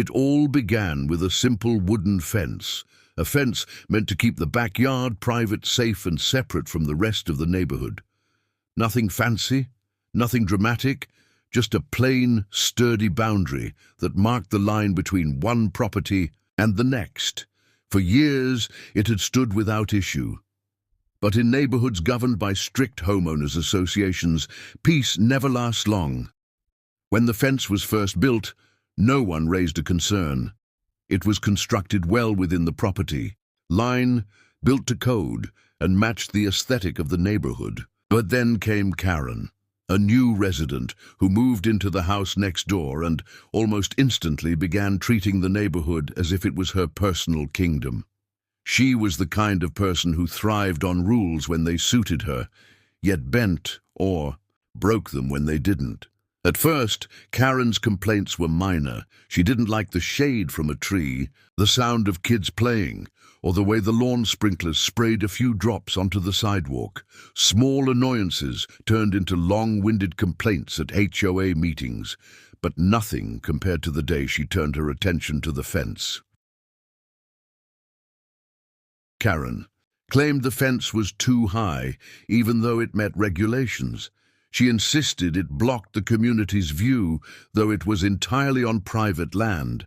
It all began with a simple wooden fence, a fence meant to keep the backyard private, safe and separate from the rest of the neighborhood. Nothing fancy, nothing dramatic, just a plain, sturdy boundary that marked the line between one property and the next. For years, it had stood without issue. But in neighborhoods governed by strict homeowners associations, peace never lasts long. When the fence was first built, no one raised a concern. It was constructed well within the property, line, built to code, and matched the aesthetic of the neighborhood. But then came Karen, a new resident who moved into the house next door and almost instantly began treating the neighborhood as if it was her personal kingdom. She was the kind of person who thrived on rules when they suited her, yet bent or broke them when they didn't. At first, Karen's complaints were minor. She didn't like the shade from a tree, the sound of kids playing, or the way the lawn sprinklers sprayed a few drops onto the sidewalk. Small annoyances turned into long-winded complaints at HOA meetings, but nothing compared to the day she turned her attention to the fence. Karen claimed the fence was too high, even though it met regulations. She insisted it blocked the community's view, though it was entirely on private land.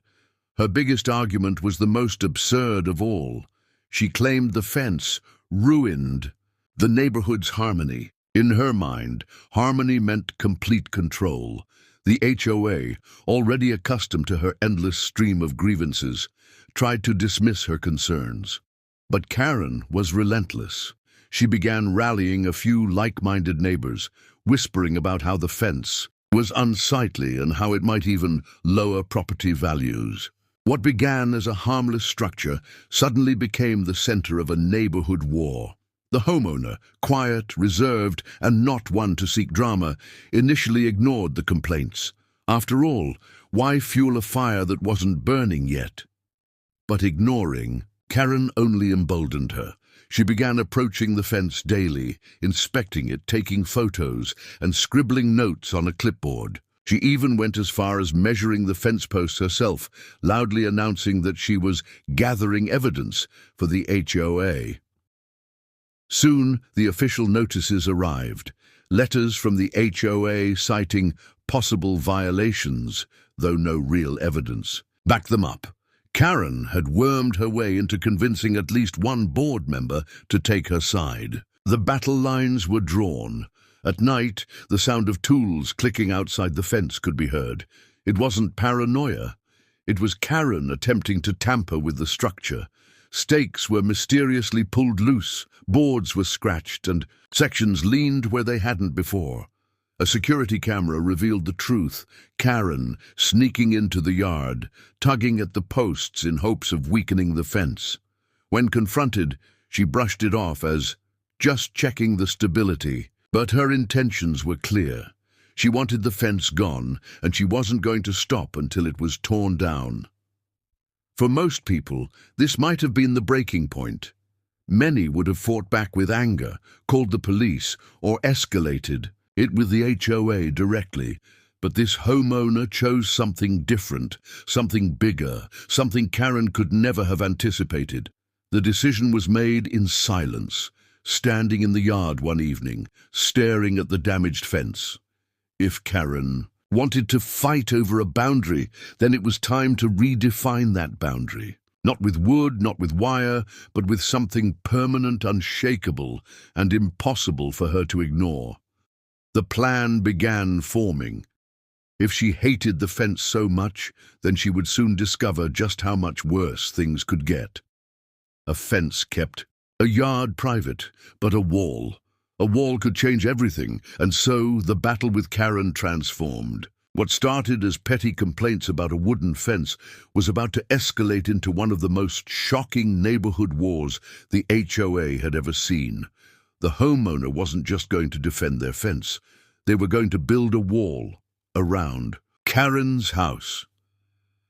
Her biggest argument was the most absurd of all. She claimed the fence ruined the neighborhood's harmony. In her mind, harmony meant complete control. The HOA, already accustomed to her endless stream of grievances, tried to dismiss her concerns. But Karen was relentless. She began rallying a few like-minded neighbors, whispering about how the fence was unsightly and how it might even lower property values. What began as a harmless structure suddenly became the center of a neighborhood war. The homeowner, quiet, reserved, and not one to seek drama, initially ignored the complaints. After all, why fuel a fire that wasn't burning yet? But ignoring Karen only emboldened her. She began approaching the fence daily, inspecting it, taking photos, and scribbling notes on a clipboard. She even went as far as measuring the fence posts herself, loudly announcing that she was gathering evidence for the HOA. Soon, the official notices arrived, letters from the HOA citing possible violations, though no real evidence backed them up. Karen had wormed her way into convincing at least one board member to take her side. The battle lines were drawn. At night, the sound of tools clicking outside the fence could be heard. It wasn't paranoia. It was Karen attempting to tamper with the structure. Stakes were mysteriously pulled loose, boards were scratched, and sections leaned where they hadn't before. A security camera revealed the truth. Karen sneaking into the yard, tugging at the posts in hopes of weakening the fence. When confronted, she brushed it off as just checking the stability. But her intentions were clear. She wanted the fence gone, and she wasn't going to stop until it was torn down. For most people, this might have been the breaking point. Many would have fought back with anger, called the police, or escalated it with the HOA directly. But this homeowner chose something different, something bigger, something Karen could never have anticipated. The decision was made in silence, standing in the yard one evening, staring at the damaged fence. If Karen wanted to fight over a boundary, then it was time to redefine that boundary. Not with wood, not with wire, but with something permanent, unshakable, and impossible for her to ignore. The plan began forming. If she hated the fence so much, then she would soon discover just how much worse things could get. A fence kept a yard private, but a wall. A wall could change everything, and so the battle with Karen transformed. What started as petty complaints about a wooden fence was about to escalate into one of the most shocking neighborhood wars the HOA had ever seen. The homeowner wasn't just going to defend their fence. They were going to build a wall around Karen's house.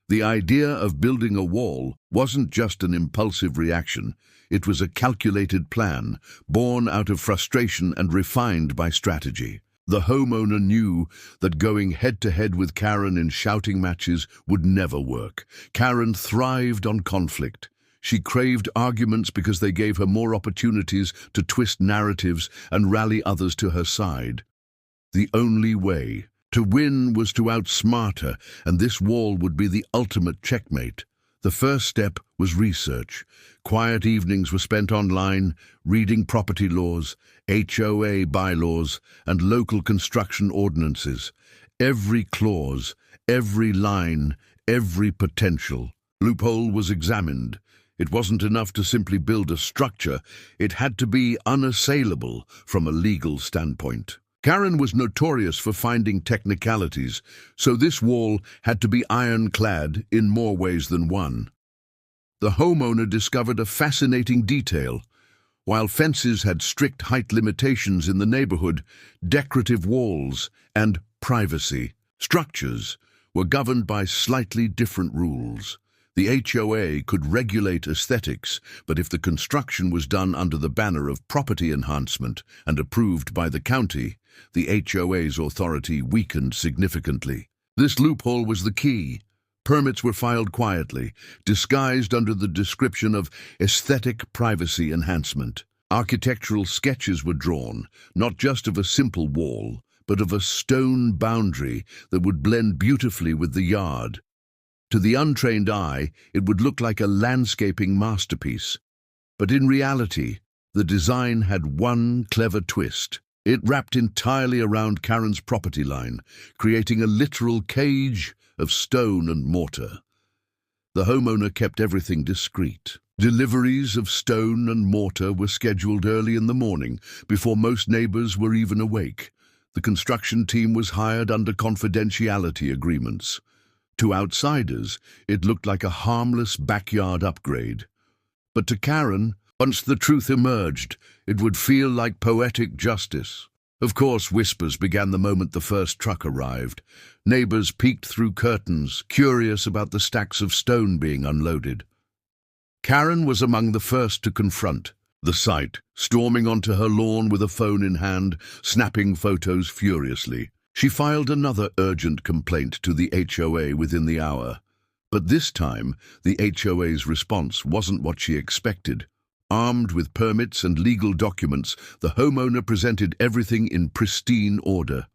The idea of building a wall wasn't just an impulsive reaction. It was a calculated plan, born out of frustration and refined by strategy. The homeowner knew that going head-to-head with Karen in shouting matches would never work. Karen thrived on conflict. She craved arguments because they gave her more opportunities to twist narratives and rally others to her side. The only way to win was to outsmart her, and this wall would be the ultimate checkmate. The first step was research. Quiet evenings were spent online, reading property laws, HOA bylaws, and local construction ordinances. Every clause, every line, every potential loophole was examined. It wasn't enough to simply build a structure, it had to be unassailable from a legal standpoint. Karen was notorious for finding technicalities, so this wall had to be ironclad in more ways than one. The homeowner discovered a fascinating detail. While fences had strict height limitations in the neighborhood, decorative walls and privacy structures were governed by slightly different rules. The HOA could regulate aesthetics, but if the construction was done under the banner of property enhancement and approved by the county, the HOA's authority weakened significantly. This loophole was the key. Permits were filed quietly, disguised under the description of aesthetic privacy enhancement. Architectural sketches were drawn, not just of a simple wall, but of a stone boundary that would blend beautifully with the yard. To the untrained eye, it would look like a landscaping masterpiece. But in reality, the design had one clever twist. It wrapped entirely around Karen's property line, creating a literal cage of stone and mortar. The homeowner kept everything discreet. Deliveries of stone and mortar were scheduled early in the morning, before most neighbors were even awake. The construction team was hired under confidentiality agreements. To outsiders, it looked like a harmless backyard upgrade. But to Karen, once the truth emerged, it would feel like poetic justice. Of course, whispers began the moment the first truck arrived. Neighbors peeked through curtains, curious about the stacks of stone being unloaded. Karen was among the first to confront the sight, storming onto her lawn with a phone in hand, snapping photos furiously. She filed another urgent complaint to the HOA within the hour. But this time, the HOA's response wasn't what she expected. Armed with permits and legal documents, the homeowner presented everything in pristine order.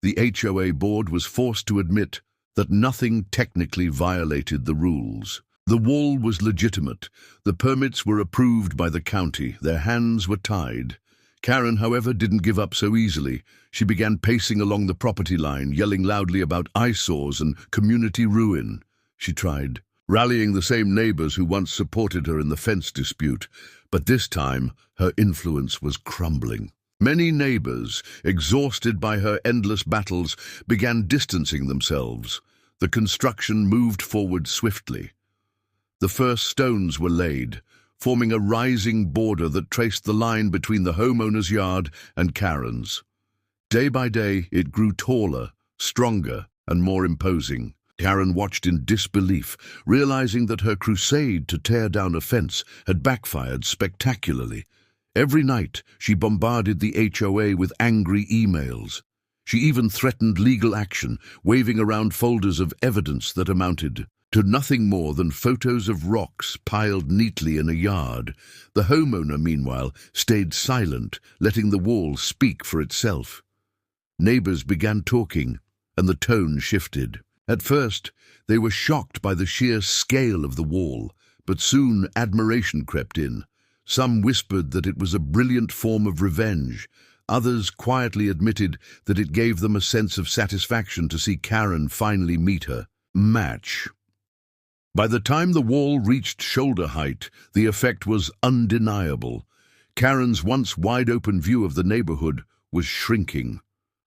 The HOA board was forced to admit that nothing technically violated the rules. The wall was legitimate. The permits were approved by the county. Their hands were tied. Karen, however, didn't give up so easily. She began pacing along the property line, yelling loudly about eyesores and community ruin. She tried rallying the same neighbors who once supported her in the fence dispute, but this time her influence was crumbling. Many neighbors, exhausted by her endless battles, began distancing themselves. The construction moved forward swiftly. The first stones were laid, forming a rising border that traced the line between the homeowner's yard and Karen's. Day by day, it grew taller, stronger, and more imposing. Karen watched in disbelief, realizing that her crusade to tear down a fence had backfired spectacularly. Every night, she bombarded the HOA with angry emails. She even threatened legal action, waving around folders of evidence that amounted to nothing more than photos of rocks piled neatly in a yard. The homeowner, meanwhile, stayed silent, letting the wall speak for itself. Neighbors began talking, and the tone shifted. At first, they were shocked by the sheer scale of the wall, but soon admiration crept in. Some whispered that it was a brilliant form of revenge. Others quietly admitted that it gave them a sense of satisfaction to see Karen finally meet her match. By the time the wall reached shoulder height, the effect was undeniable. Karen's once wide-open view of the neighborhood was shrinking.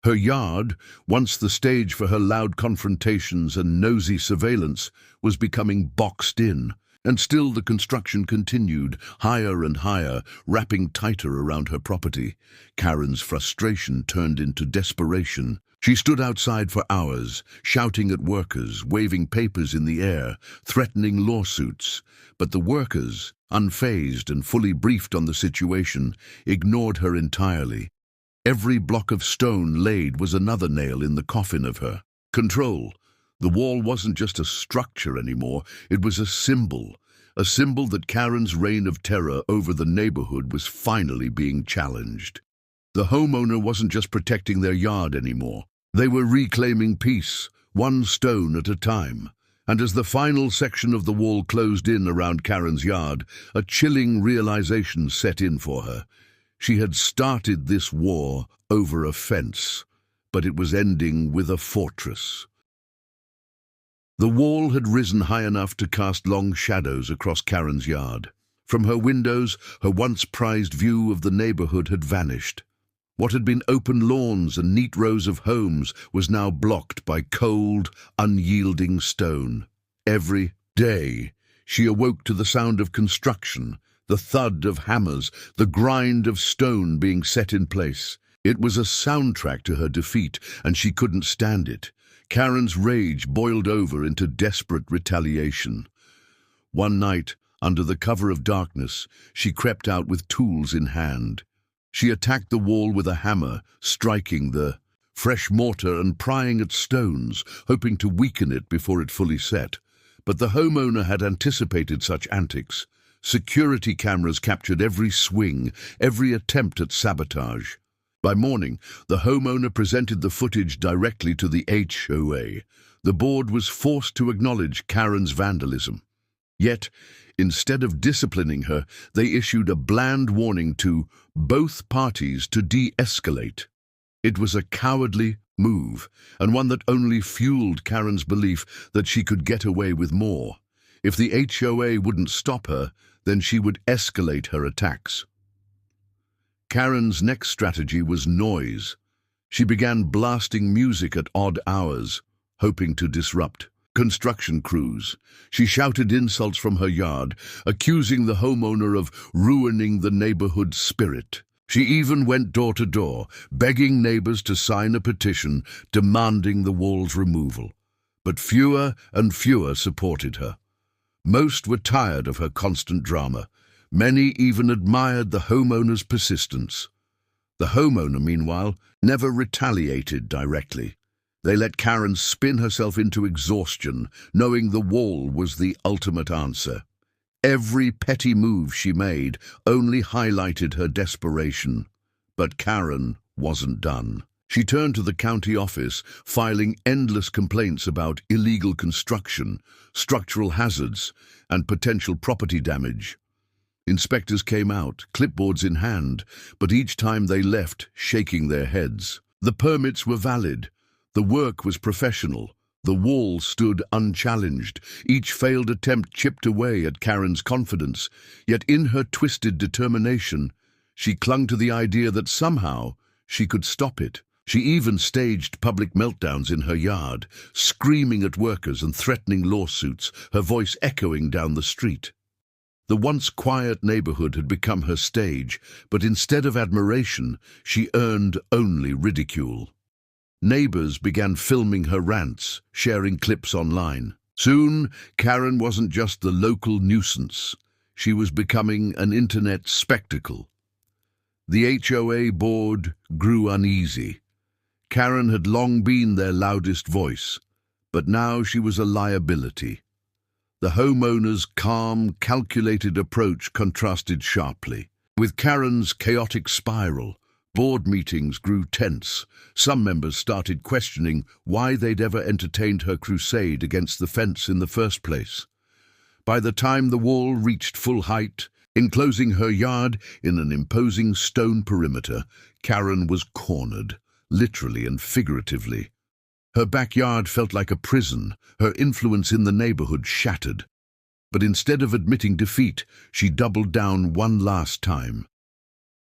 Her yard, once the stage for her loud confrontations and nosy surveillance, was becoming boxed in. And still the construction continued, higher and higher, wrapping tighter around her property. Karen's frustration turned into desperation. She stood outside for hours, shouting at workers, waving papers in the air, threatening lawsuits. But the workers, unfazed and fully briefed on the situation, ignored her entirely. Every block of stone laid was another nail in the coffin of her control. The wall wasn't just a structure anymore, it was a symbol that Karen's reign of terror over the neighborhood was finally being challenged. The homeowner wasn't just protecting their yard anymore. They were reclaiming peace, one stone at a time. And as the final section of the wall closed in around Karen's yard, a chilling realization set in for her. She had started this war over a fence, but it was ending with a fortress. The wall had risen high enough to cast long shadows across Karen's yard. From her windows, her once prized view of the neighborhood had vanished. What had been open lawns and neat rows of homes was now blocked by cold, unyielding stone. Every day, she awoke to the sound of construction, the thud of hammers, the grind of stone being set in place. It was a soundtrack to her defeat, and she couldn't stand it. Karen's rage boiled over into desperate retaliation. One night, under the cover of darkness, she crept out with tools in hand. She attacked the wall with a hammer, striking the fresh mortar and prying at stones, hoping to weaken it before it fully set. But the homeowner had anticipated such antics. Security cameras captured every swing, every attempt at sabotage. By morning, the homeowner presented the footage directly to the HOA. The board was forced to acknowledge Karen's vandalism. Yet, instead of disciplining her, they issued a bland warning to both parties to de-escalate. It was a cowardly move, and one that only fueled Karen's belief that she could get away with more. If the HOA wouldn't stop her, then she would escalate her attacks. Karen's next strategy was noise. She began blasting music at odd hours, hoping to disrupt construction crews. She shouted insults from her yard, accusing the homeowner of ruining the neighborhood's spirit. She even went door to door, begging neighbors to sign a petition demanding the wall's removal. But fewer and fewer supported her. Most were tired of her constant drama. Many even admired the homeowner's persistence. The homeowner, meanwhile, never retaliated directly. They let Karen spin herself into exhaustion, knowing the wall was the ultimate answer. Every petty move she made only highlighted her desperation. But Karen wasn't done. She turned to the county office, filing endless complaints about illegal construction, structural hazards, and potential property damage. Inspectors came out, clipboards in hand, but each time they left, shaking their heads. The permits were valid. The work was professional. The wall stood unchallenged. Each failed attempt chipped away at Karen's confidence. Yet in her twisted determination, she clung to the idea that somehow she could stop it. She even staged public meltdowns in her yard, screaming at workers and threatening lawsuits, her voice echoing down the street. The once quiet neighborhood had become her stage, but instead of admiration, she earned only ridicule. Neighbors began filming her rants, sharing clips online. Soon, Karen wasn't just the local nuisance. She was becoming an internet spectacle. The HOA board grew uneasy. Karen had long been their loudest voice, but now she was a liability. The homeowner's calm, calculated approach contrasted sharply. With Karen's chaotic spiral, board meetings grew tense. Some members started questioning why they'd ever entertained her crusade against the fence in the first place. By the time the wall reached full height, enclosing her yard in an imposing stone perimeter, Karen was cornered, literally and figuratively. Her backyard felt like a prison, her influence in the neighborhood shattered. But instead of admitting defeat, she doubled down one last time.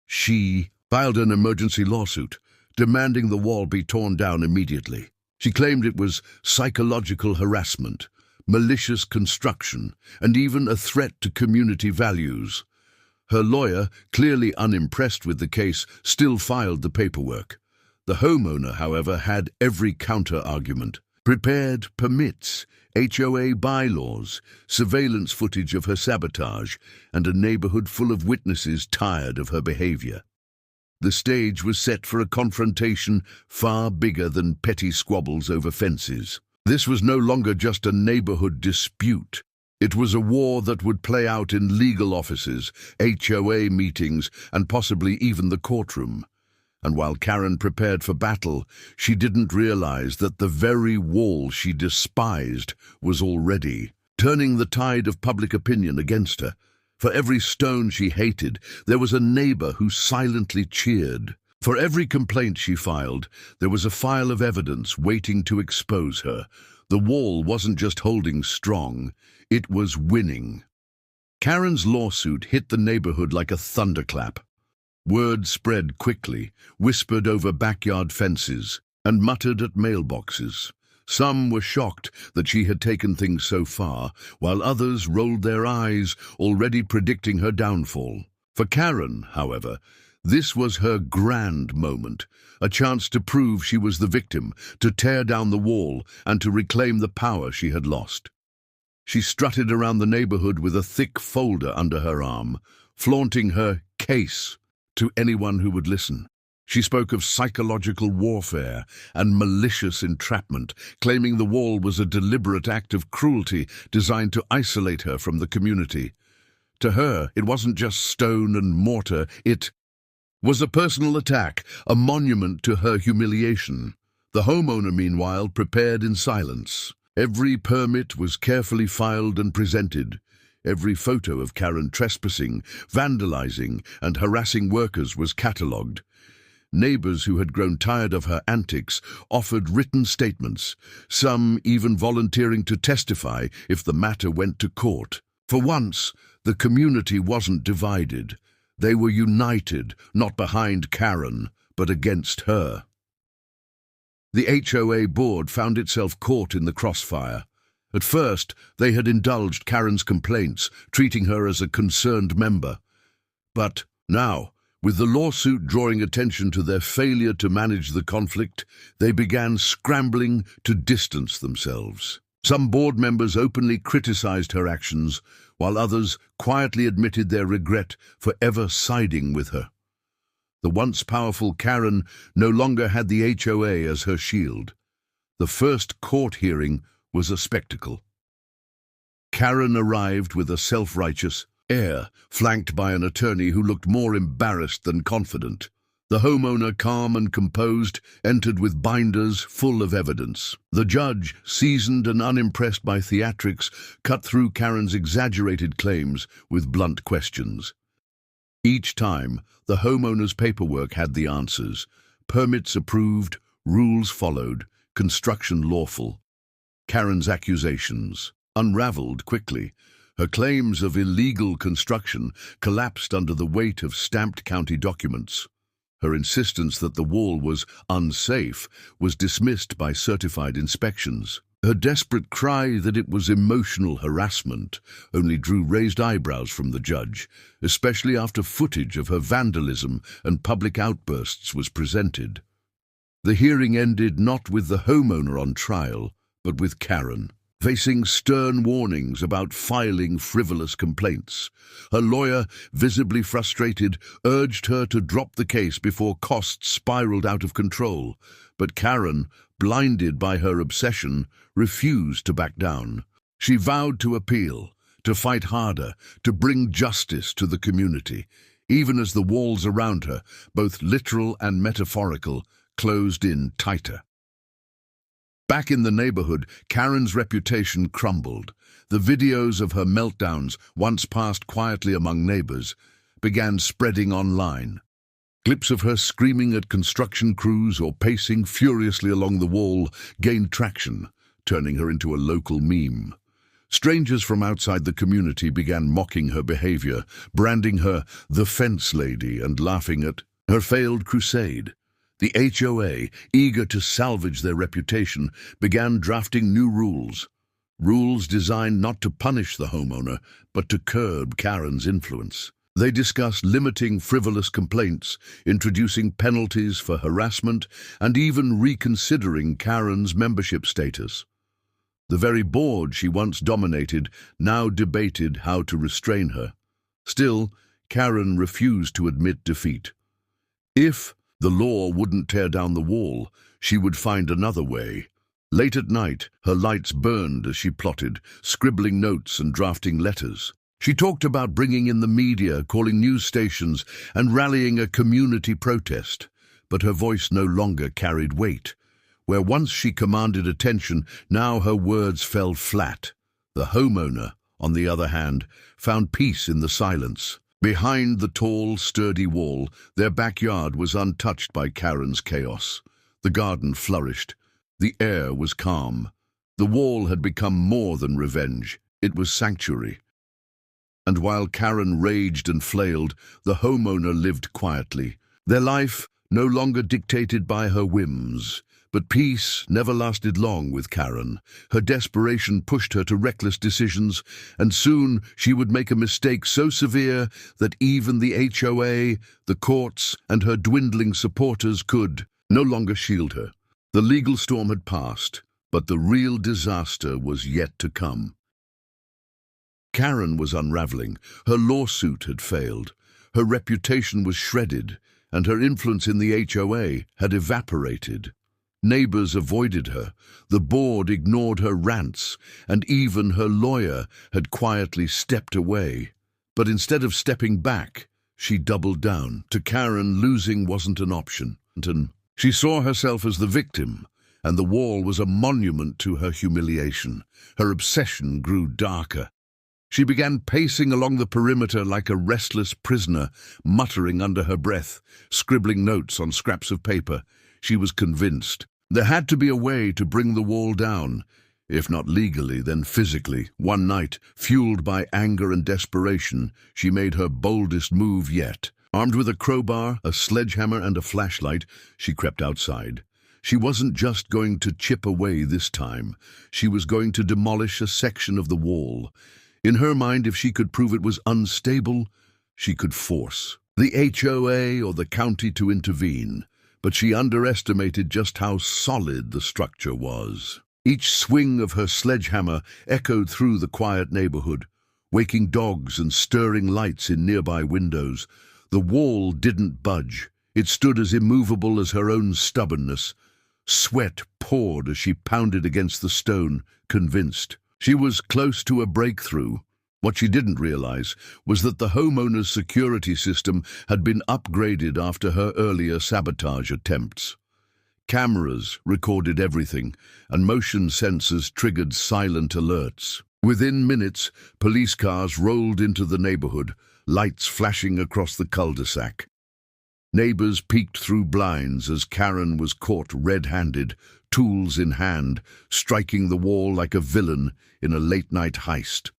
She filed an emergency lawsuit, demanding the wall be torn down immediately. She claimed it was psychological harassment, malicious construction, and even a threat to community values. Her lawyer, clearly unimpressed with the case, still filed the paperwork. The homeowner, however, had every counter-argument. Prepared permits, HOA bylaws, surveillance footage of her sabotage, and a neighborhood full of witnesses tired of her behavior. The stage was set for a confrontation far bigger than petty squabbles over fences. This was no longer just a neighborhood dispute. It was a war that would play out in legal offices, HOA meetings, and possibly even the courtroom. And while Karen prepared for battle, she didn't realize that the very wall she despised was already turning the tide of public opinion against her. For every stone she hated, there was a neighbor who silently cheered. For every complaint she filed, there was a file of evidence waiting to expose her. The wall wasn't just holding strong, it was winning. Karen's lawsuit hit the neighborhood like a thunderclap. Word spread quickly, whispered over backyard fences, and muttered at mailboxes. Some were shocked that she had taken things so far, while others rolled their eyes, already predicting her downfall. For Karen, however, this was her grand moment, a chance to prove she was the victim, to tear down the wall, and to reclaim the power she had lost. She strutted around the neighborhood with a thick folder under her arm, flaunting her case to anyone who would listen. She spoke of psychological warfare and malicious entrapment, claiming the wall was a deliberate act of cruelty designed to isolate her from the community. To her, it wasn't just stone and mortar, it was a personal attack, a monument to her humiliation. The homeowner, meanwhile, prepared in silence. Every permit was carefully filed and presented. Every photo of Karen trespassing, vandalizing, and harassing workers was catalogued. Neighbors who had grown tired of her antics offered written statements, some even volunteering to testify if the matter went to court. For once, the community wasn't divided. They were united, not behind Karen, but against her. The HOA board found itself caught in the crossfire. At first, they had indulged Karen's complaints, treating her as a concerned member. But now, with the lawsuit drawing attention to their failure to manage the conflict, they began scrambling to distance themselves. Some board members openly criticized her actions, while others quietly admitted their regret for ever siding with her. The once powerful Karen no longer had the HOA as her shield. The first court hearing was a spectacle. Karen arrived with a self-righteous air, flanked by an attorney who looked more embarrassed than confident. The homeowner, calm and composed, entered with binders full of evidence. The judge, seasoned and unimpressed by theatrics, cut through Karen's exaggerated claims with blunt questions. Each time, the homeowner's paperwork had the answers. Permits approved, rules followed, construction lawful. Karen's accusations unraveled quickly. Her claims of illegal construction collapsed under the weight of stamped county documents. Her insistence that the wall was unsafe was dismissed by certified inspections. Her desperate cry that it was emotional harassment only drew raised eyebrows from the judge, especially after footage of her vandalism and public outbursts was presented. The hearing ended not with the homeowner on trial, but with Karen, facing stern warnings about filing frivolous complaints. Her lawyer, visibly frustrated, urged her to drop the case before costs spiraled out of control. But Karen, blinded by her obsession, refused to back down. She vowed to appeal, to fight harder, to bring justice to the community, even as the walls around her, both literal and metaphorical, closed in tighter. Back in the neighborhood, Karen's reputation crumbled. The videos of her meltdowns, once passed quietly among neighbors, began spreading online. Clips of her screaming at construction crews or pacing furiously along the wall gained traction, turning her into a local meme. Strangers from outside the community began mocking her behavior, branding her the fence lady and laughing at her failed crusade. The HOA, eager to salvage their reputation, began drafting new rules. Rules designed not to punish the homeowner, but to curb Karen's influence. They discussed limiting frivolous complaints, introducing penalties for harassment, and even reconsidering Karen's membership status. The very board she once dominated now debated how to restrain her. Still, Karen refused to admit defeat. If the law wouldn't tear down the wall, she would find another way. Late at night, her lights burned as she plotted, scribbling notes and drafting letters. She talked about bringing in the media, calling news stations, and rallying a community protest. But her voice no longer carried weight. Where once she commanded attention, now her words fell flat. The homeowner, on the other hand, found peace in the silence. Behind the tall, sturdy wall, their backyard was untouched by Karen's chaos. The garden flourished. The air was calm. The wall had become more than revenge. It was sanctuary. And while Karen raged and flailed, the homeowner lived quietly. Their life no longer dictated by her whims. But peace never lasted long with Karen. Her desperation pushed her to reckless decisions, and soon she would make a mistake so severe that even the HOA, the courts, and her dwindling supporters could no longer shield her. The legal storm had passed, but the real disaster was yet to come. Karen was unraveling. Her lawsuit had failed. Her reputation was shredded, and her influence in the HOA had evaporated. Neighbors avoided her, the board ignored her rants, and even her lawyer had quietly stepped away. But instead of stepping back, she doubled down. To Karen, losing wasn't an option. She saw herself as the victim, and the wall was a monument to her humiliation. Her obsession grew darker. She began pacing along the perimeter like a restless prisoner, muttering under her breath, scribbling notes on scraps of paper. She was convinced there had to be a way to bring the wall down, if not legally, then physically. One night, fueled by anger and desperation, she made her boldest move yet. Armed with a crowbar, a sledgehammer, and a flashlight, she crept outside. She wasn't just going to chip away this time. She was going to demolish a section of the wall. In her mind, if she could prove it was unstable, she could force the HOA or the county to intervene. But she underestimated just how solid the structure was. Each swing of her sledgehammer echoed through the quiet neighborhood, waking dogs and stirring lights in nearby windows. The wall didn't budge. It stood as immovable as her own stubbornness. Sweat poured as she pounded against the stone, convinced. She was close to a breakthrough. What she didn't realize was that the homeowner's security system had been upgraded after her earlier sabotage attempts. Cameras recorded everything, and motion sensors triggered silent alerts. Within minutes, police cars rolled into the neighborhood, lights flashing across the cul-de-sac. Neighbors peeked through blinds as Karen was caught red-handed, tools in hand, striking the wall like a villain in a late-night heist.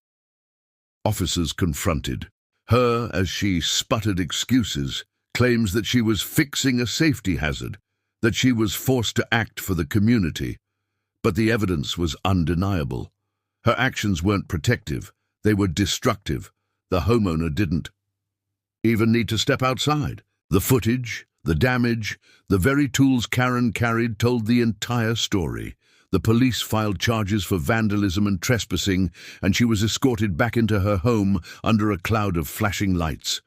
Officers confronted her as she sputtered excuses, claims that she was fixing a safety hazard, that she was forced to act for the community. But the evidence was undeniable. Her actions weren't protective, they were destructive. The homeowner didn't even need to step outside. The footage, the damage, the very tools Karen carried told the entire story. The police filed charges for vandalism and trespassing, and she was escorted back into her home under a cloud of flashing lights.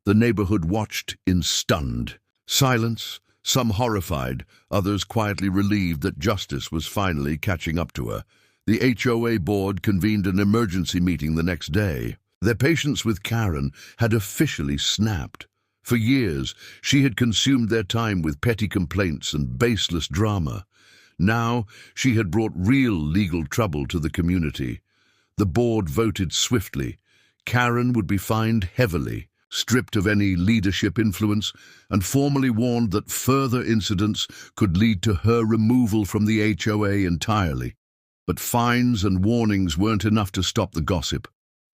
The neighborhood watched in stunned silence, some horrified, others quietly relieved that justice was finally catching up to her. The HOA board convened an emergency meeting the next day. Their patience with Karen had officially snapped. For years, she had consumed their time with petty complaints and baseless drama. Now, she had brought real legal trouble to the community. The board voted swiftly. Karen would be fined heavily, stripped of any leadership influence, and formally warned that further incidents could lead to her removal from the HOA entirely. But fines and warnings weren't enough to stop the gossip.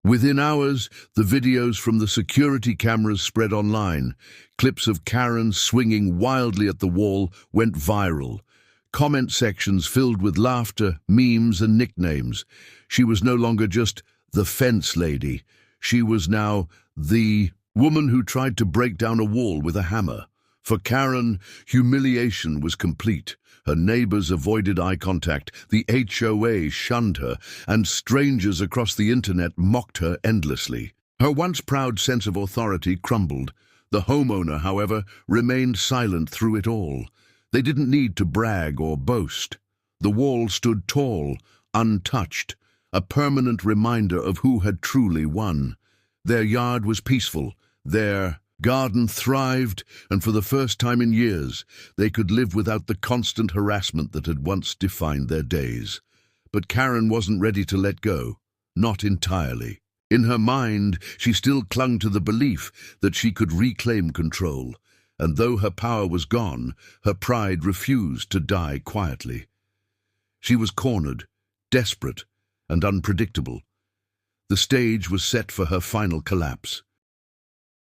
Within hours, the videos from the security cameras spread online. Clips of Karen swinging wildly at the wall went viral. Comment sections filled with laughter, memes, and nicknames. She was no longer just the fence lady. She was now the woman who tried to break down a wall with a hammer. For Karen, humiliation was complete. Her neighbors avoided eye contact, the HOA shunned her, and strangers across the internet mocked her endlessly. Her once proud sense of authority crumbled. The homeowner, however, remained silent through it all. They didn't need to brag or boast. The wall stood tall, untouched, a permanent reminder of who had truly won. Their yard was peaceful, their garden thrived, and for the first time in years, they could live without the constant harassment that had once defined their days. But Karen wasn't ready to let go, not entirely. In her mind, she still clung to the belief that she could reclaim control, and though her power was gone, her pride refused to die quietly. She was cornered, desperate, and unpredictable. The stage was set for her final collapse.